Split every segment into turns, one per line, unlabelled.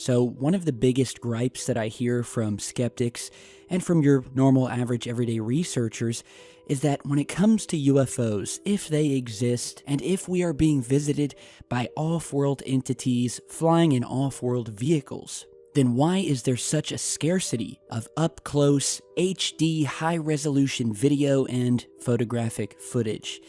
So one of the biggest gripes that I hear from skeptics and from your normal average everyday researchers is that when it comes to UFOs, if they exist and if we are being visited by off-world entities flying in off-world vehicles, then why is there such a scarcity of up-close, HD, high-resolution video and photographic footage?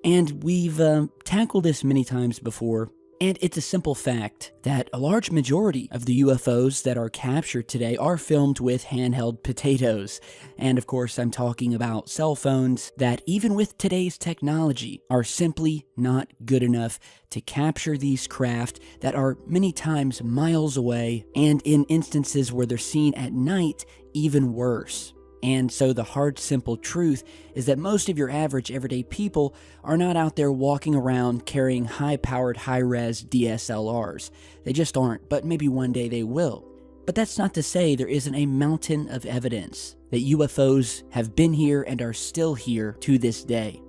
And we've tackled this many times before, and it's a simple fact that a large majority of the UFOs that are captured today are filmed with handheld potatoes. And of course, I'm talking about cell phones that, even with today's technology, are simply not good enough to capture these craft that are many times miles away, and in instances where they're seen at night, even worse. And so the hard, simple truth is that most of your average everyday people are not out there walking around carrying high-powered, high-res DSLRs. They just aren't, but maybe one day they will. But that's not to say there isn't a mountain of evidence that UFOs have been here and are still here to this day.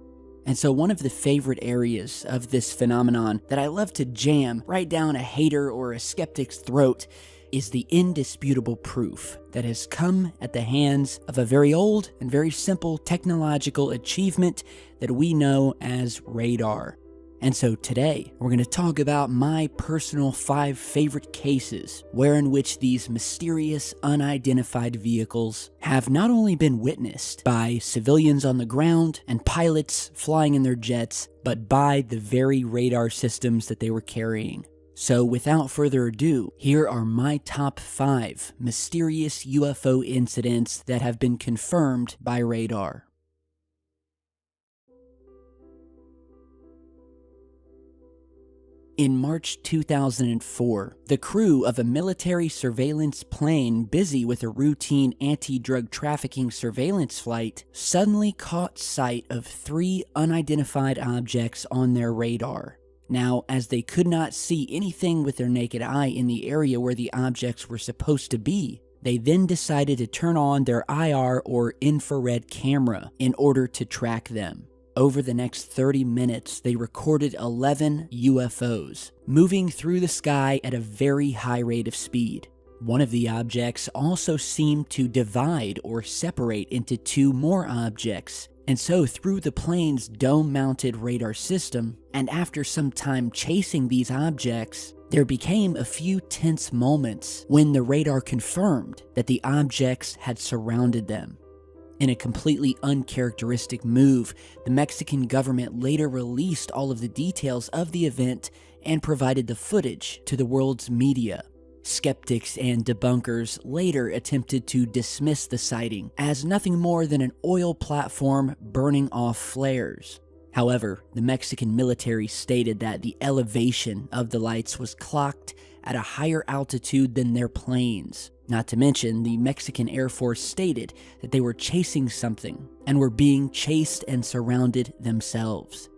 And so one of the favorite areas of this phenomenon that I love to jam right down a hater or a skeptic's throat is the indisputable proof that has come at the hands of a very old and very simple technological achievement that we know as radar. And so today, we're going to talk about my personal 5 favorite cases wherein which these mysterious unidentified vehicles have not only been witnessed by civilians on the ground and pilots flying in their jets, but by the very radar systems that they were carrying. So without further ado, here are my top 5 mysterious UFO incidents that have been confirmed by radar. In March 2004, the crew of a military surveillance plane busy with a routine anti-drug trafficking surveillance flight suddenly caught sight of 3 unidentified objects on their radar. Now, as they could not see anything with their naked eye in the area where the objects were supposed to be, they then decided to turn on their IR or infrared camera in order to track them. Over the next 30 minutes, they recorded 11 UFOs, moving through the sky at a very high rate of speed. One of the objects also seemed to divide or separate into 2 more objects. And so through the plane's dome-mounted radar system, and after some time chasing these objects, there became a few tense moments when the radar confirmed that the objects had surrounded them. In a completely uncharacteristic move, the Mexican government later released all of the details of the event and provided the footage to the world's media. Skeptics and debunkers later attempted to dismiss the sighting as nothing more than an oil platform burning off flares. However, the Mexican military stated that the elevation of the lights was clocked at a higher altitude than their planes. Not to mention, the Mexican Air Force stated that they were chasing something and were being chased and surrounded themselves.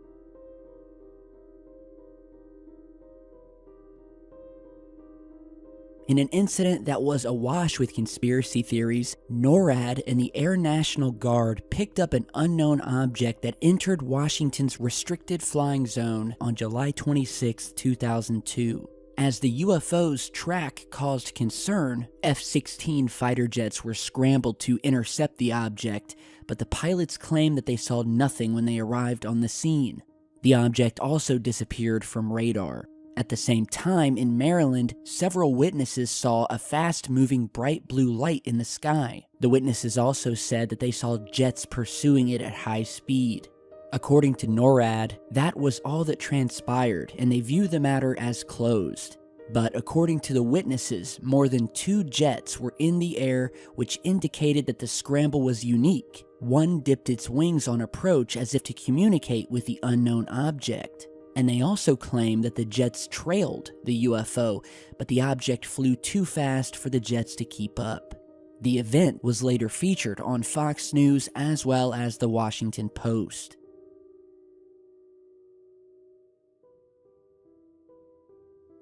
In an incident that was awash with conspiracy theories, NORAD and the Air National Guard picked up an unknown object that entered Washington's restricted flying zone on July 26, 2002. As the UFO's track caused concern, F-16 fighter jets were scrambled to intercept the object, but the pilots claimed that they saw nothing when they arrived on the scene. The object also disappeared from radar. At the same time, in Maryland, several witnesses saw a fast-moving bright blue light in the sky. The witnesses also said that they saw jets pursuing it at high speed. According to NORAD, that was all that transpired, and they view the matter as closed. But according to the witnesses, more than 2 jets were in the air, which indicated that the scramble was unique. One dipped its wings on approach as if to communicate with the unknown object. And they also claim that the jets trailed the UFO, but the object flew too fast for the jets to keep up. The event was later featured on Fox News as well as the Washington Post.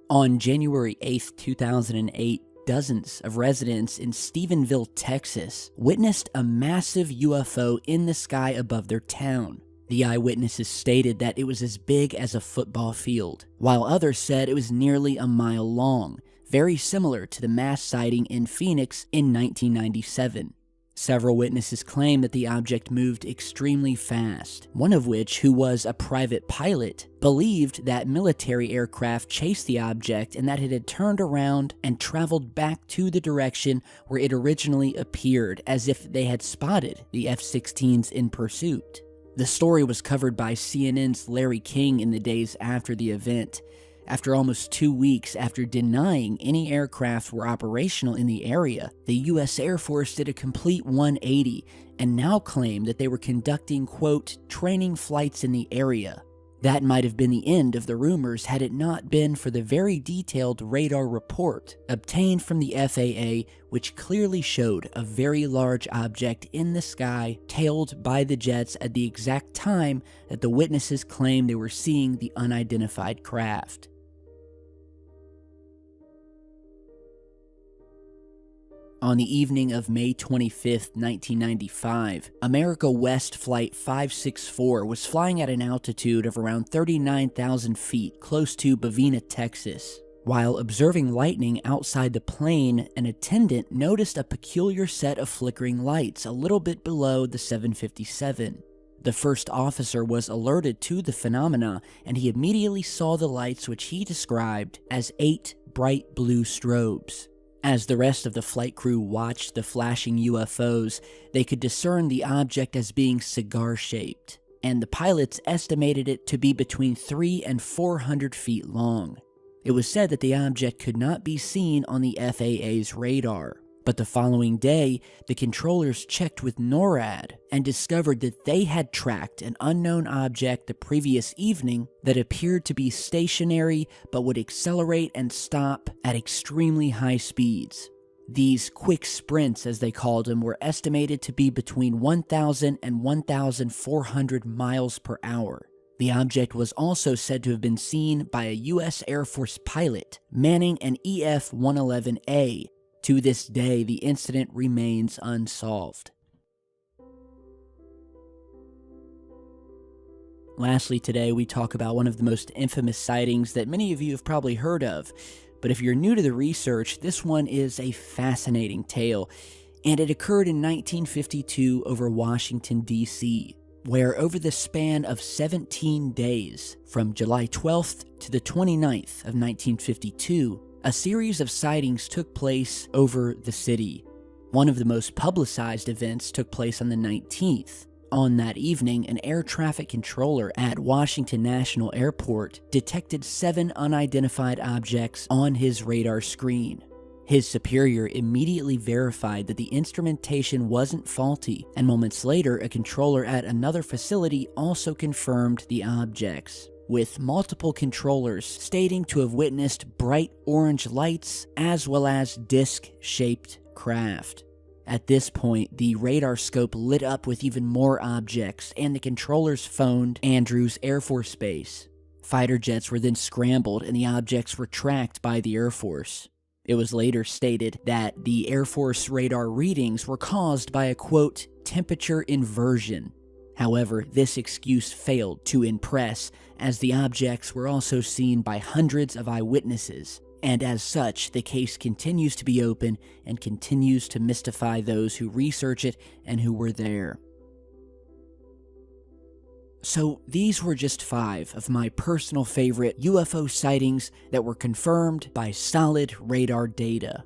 On January 8, 2008, dozens of residents in Stephenville, Texas, witnessed a massive UFO in the sky above their town. The eyewitnesses stated that it was as big as a football field, while others said it was nearly a mile long, very similar to the mass sighting in Phoenix in 1997. Several witnesses claim that the object moved extremely fast, one of which, who was a private pilot, believed that military aircraft chased the object and that it had turned around and traveled back to the direction where it originally appeared, as if they had spotted the F-16s in pursuit. The story was covered by CNN's Larry King in the days after the event. After almost 2 weeks after denying any aircraft were operational in the area, the U.S. Air Force did a complete 180 and now claimed that they were conducting, quote, training flights in the area. That might have been the end of the rumors had it not been for the very detailed radar report obtained from the FAA, which clearly showed a very large object in the sky tailed by the jets at the exact time that the witnesses claimed they were seeing the unidentified craft. On the evening of May 25, 1995, America West Flight 564 was flying at an altitude of around 39,000 feet close to Bovina, Texas. While observing lightning outside the plane, an attendant noticed a peculiar set of flickering lights a little bit below the 757. The first officer was alerted to the phenomena, and he immediately saw the lights, which he described as 8 bright blue strobes. As the rest of the flight crew watched the flashing UFOs, they could discern the object as being cigar-shaped, and the pilots estimated it to be between 300 and 400 feet long. It was said that the object could not be seen on the FAA's radar, but the following day, the controllers checked with NORAD and discovered that they had tracked an unknown object the previous evening that appeared to be stationary but would accelerate and stop at extremely high speeds. These quick sprints, as they called them, were estimated to be between 1,000 and 1,400 miles per hour. The object was also said to have been seen by a U.S. Air Force pilot manning an EF-111A. To this day, the incident remains unsolved. Lastly today, we talk about one of the most infamous sightings that many of you have probably heard of. But if you're new to the research, this one is a fascinating tale, and it occurred in 1952 over Washington, D.C., where over the span of 17 days, from July 12th to the 29th of 1952, a series of sightings took place over the city. One of the most publicized events took place on the 19th. On that evening, an air traffic controller at Washington National Airport detected 7 unidentified objects on his radar screen. His superior immediately verified that the instrumentation wasn't faulty, and moments later, a controller at another facility also confirmed the objects, with multiple controllers stating to have witnessed bright orange lights as well as disc-shaped craft. At this point, the radar scope lit up with even more objects, and the controllers phoned Andrews Air Force Base. Fighter jets were then scrambled, and the objects were tracked by the Air Force. It was later stated that the Air Force radar readings were caused by a, quote, temperature inversion. However, this excuse failed to impress, as the objects were also seen by hundreds of eyewitnesses, and as such, the case continues to be open and continues to mystify those who research it and who were there. So these were just 5 of my personal favorite UFO sightings that were confirmed by solid radar data.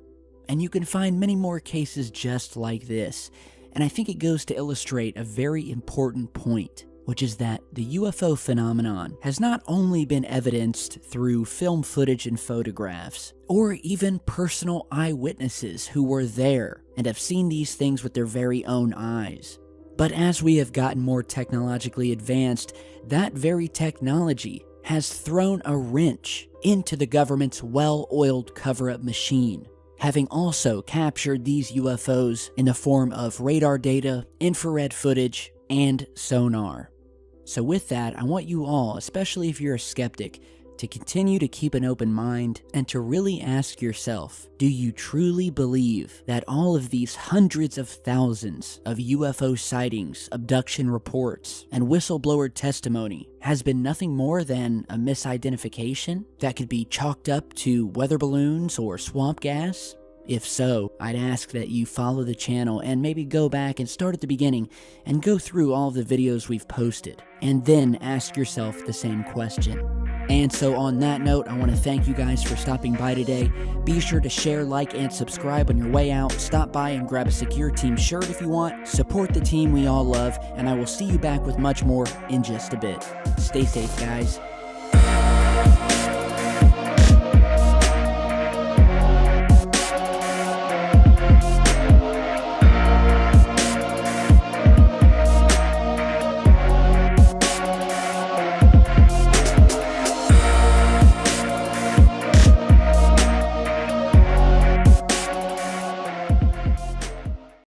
And you can find many more cases just like this. And I think it goes to illustrate a very important point, which is that the UFO phenomenon has not only been evidenced through film footage and photographs, or even personal eyewitnesses who were there and have seen these things with their very own eyes. But as we have gotten more technologically advanced, that very technology has thrown a wrench into the government's well-oiled cover-up machine, having also captured these UFOs in the form of radar data, infrared footage, and sonar. So with that, I want you all, especially if you're a skeptic, to continue to keep an open mind and to really ask yourself, do you truly believe that all of these hundreds of thousands of UFO sightings, abduction reports, and whistleblower testimony has been nothing more than a misidentification that could be chalked up to weather balloons or swamp gas? If so, I'd ask that you follow the channel and maybe go back and start at the beginning and go through all the videos we've posted, and then ask yourself the same question. And so on that note, I want to thank you guys for stopping by today. Be sure to share, like, and subscribe on your way out. Stop by and grab a Secure Team shirt if you want. Support the team we all love, and I will see you back with much more in just a bit. Stay safe, guys.